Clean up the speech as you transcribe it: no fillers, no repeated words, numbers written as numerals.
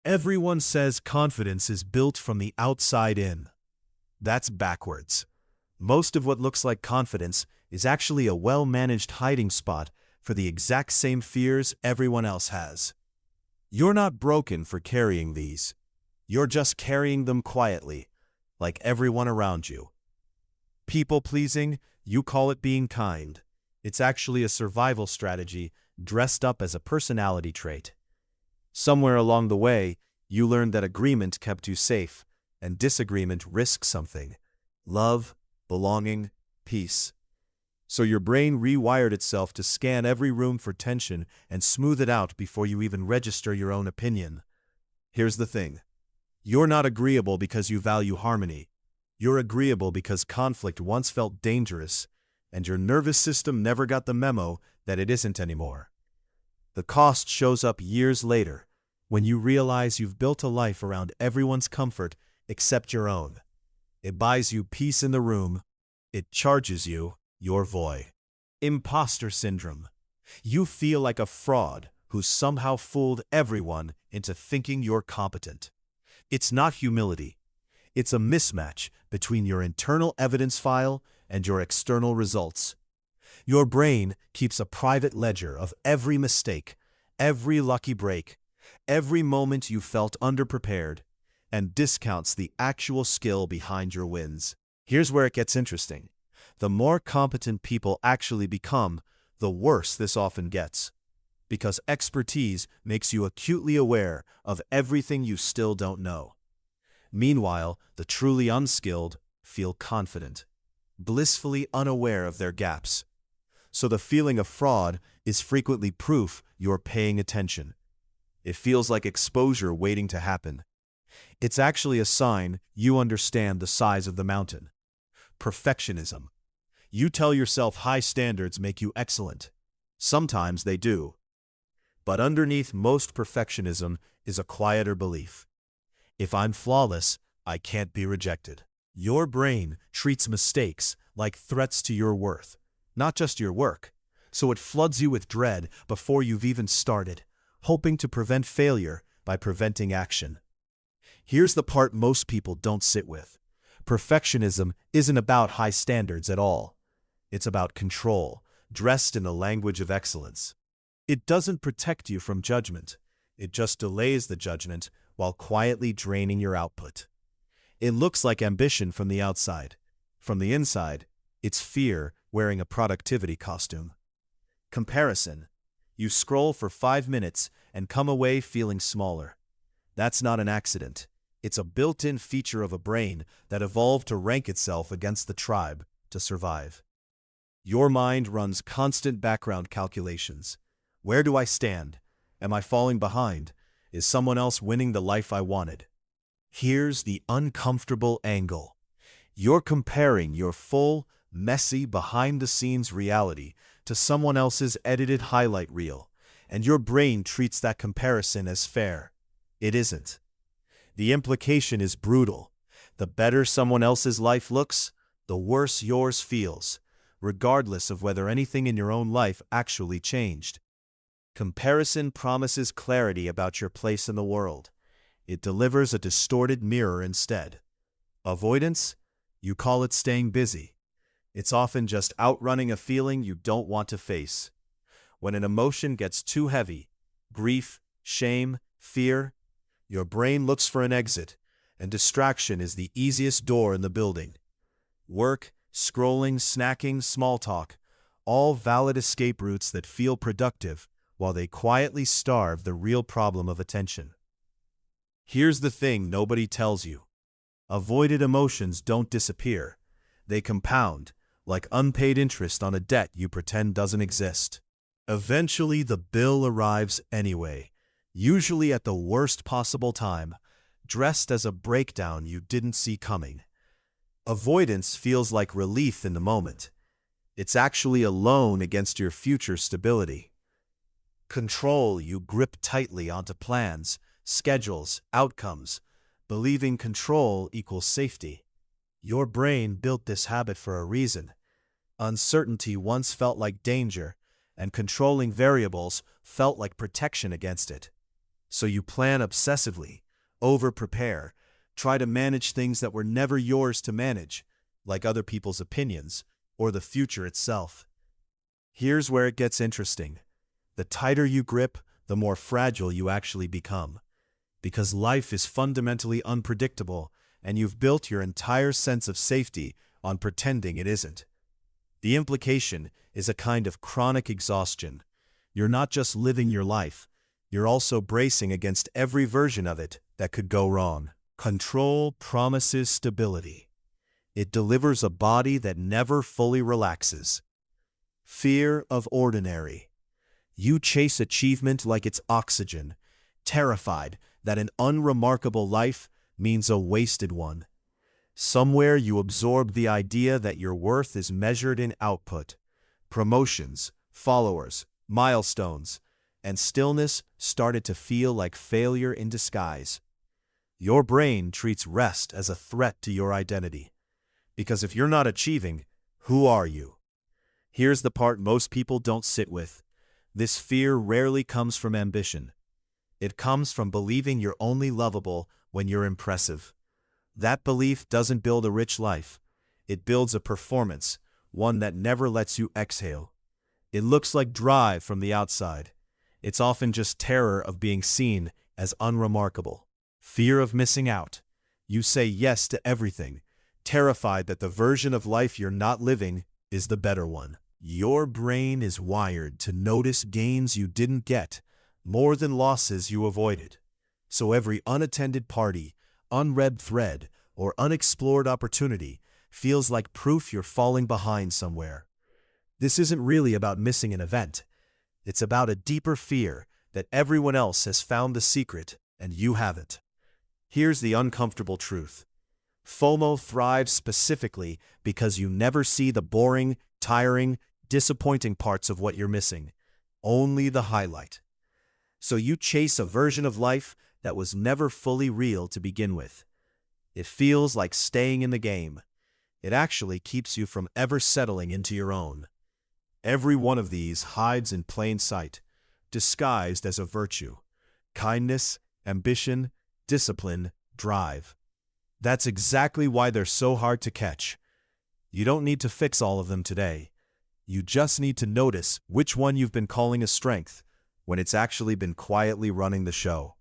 Everyone says confidence is built from the outside in. That's backwards. Most of what looks like confidence is actually a well-managed hiding spot for the exact same fears everyone else has. You're not broken for carrying these. You're just carrying them quietly, like everyone around you. People-pleasing, you call it being kind. It's actually a survival strategy dressed up as a personality trait. Somewhere along the way, you learned that agreement kept you safe, and disagreement risked something: love, belonging, peace. So your brain rewired itself to scan every room for tension and smooth it out before you even register your own opinion. Here's the thing. You're not agreeable because you value harmony. You're agreeable because conflict once felt dangerous, and your nervous system never got the memo that it isn't anymore. The cost shows up years later, when you realize you've built a life around everyone's comfort except your own. It buys you peace in the room. It charges you your void. Imposter syndrome. You feel like a fraud who somehow fooled everyone into thinking you're competent. It's not humility. It's a mismatch between your internal evidence file and your external results. Your brain keeps a private ledger of every mistake, every lucky break, every moment you felt underprepared, and discounts the actual skill behind your wins. Here's where it gets interesting. The more competent people actually become, the worse this often gets. Because expertise makes you acutely aware of everything you still don't know. Meanwhile, the truly unskilled feel confident, blissfully unaware of their gaps. So the feeling of fraud is frequently proof you're paying attention. It feels like exposure waiting to happen. It's actually a sign you understand the size of the mountain. Perfectionism. You tell yourself high standards make you excellent. Sometimes they do. But underneath most perfectionism is a quieter belief. If I'm flawless, I can't be rejected. Your brain treats mistakes like threats to your worth, not just your work. So it floods you with dread before you've even started, hoping to prevent failure by preventing action. Here's the part most people don't sit with. Perfectionism isn't about high standards at all. It's about control, dressed in the language of excellence. It doesn't protect you from judgment. It just delays the judgment while quietly draining your output. It looks like ambition from the outside. From the inside, it's fear wearing a productivity costume. Comparison. You scroll for 5 minutes and come away feeling smaller. That's not an accident. It's a built-in feature of a brain that evolved to rank itself against the tribe to survive. Your mind runs constant background calculations. Where do I stand? Am I falling behind? Is someone else winning the life I wanted? Here's the uncomfortable angle. You're comparing your full, messy, behind-the-scenes reality to someone else's edited highlight reel, and your brain treats that comparison as fair. It isn't. The implication is brutal. The better someone else's life looks, the worse yours feels, regardless of whether anything in your own life actually changed. Comparison promises clarity about your place in the world. It delivers a distorted mirror instead. Avoidance? You call it staying busy. It's often just outrunning a feeling you don't want to face. When an emotion gets too heavy, grief, shame, fear, your brain looks for an exit, and distraction is the easiest door in the building. Work, scrolling, snacking, small talk, all valid escape routes that feel productive while they quietly starve the real problem of attention. Here's the thing nobody tells you. Avoided emotions don't disappear. They compound, like unpaid interest on a debt you pretend doesn't exist. Eventually, the bill arrives anyway, usually at the worst possible time, dressed as a breakdown you didn't see coming. Avoidance feels like relief in the moment. It's actually a loan against your future stability. Control, you grip tightly onto plans, schedules, outcomes, believing control equals safety. Your brain built this habit for a reason. Uncertainty once felt like danger, and controlling variables felt like protection against it. So you plan obsessively, over-prepare, try to manage things that were never yours to manage, like other people's opinions or the future itself. Here's where it gets interesting. The tighter you grip, the more fragile you actually become. Because life is fundamentally unpredictable, and you've built your entire sense of safety on pretending it isn't. The implication is a kind of chronic exhaustion. You're not just living your life, you're also bracing against every version of it that could go wrong. Control promises stability. It delivers a body that never fully relaxes. Fear of ordinary. You chase achievement like it's oxygen, terrified that an unremarkable life means a wasted one. Somewhere you absorb the idea that your worth is measured in output, promotions, followers, milestones, and stillness started to feel like failure in disguise. Your brain treats rest as a threat to your identity. Because if you're not achieving, who are you? Here's the part most people don't sit with. This fear rarely comes from ambition. It comes from believing you're only lovable when you're impressive. That belief doesn't build a rich life. It builds a performance, one that never lets you exhale. It looks like drive from the outside. It's often just terror of being seen as unremarkable. Fear of missing out. You say yes to everything, terrified that the version of life you're not living is the better one. Your brain is wired to notice gains you didn't get, more than losses you avoided. So every unattended party, unread thread, or unexplored opportunity feels like proof you're falling behind somewhere. This isn't really about missing an event. It's about a deeper fear that everyone else has found the secret and you haven't. Here's the uncomfortable truth. FOMO thrives specifically because you never see the boring, tiring, disappointing parts of what you're missing. Only the highlight. So you chase a version of life that was never fully real to begin with. It feels like staying in the game. It actually keeps you from ever settling into your own. Every one of these hides in plain sight, disguised as a virtue. Kindness, ambition, discipline, drive. That's exactly why they're so hard to catch. You don't need to fix all of them today. You just need to notice which one you've been calling a strength when it's actually been quietly running the show.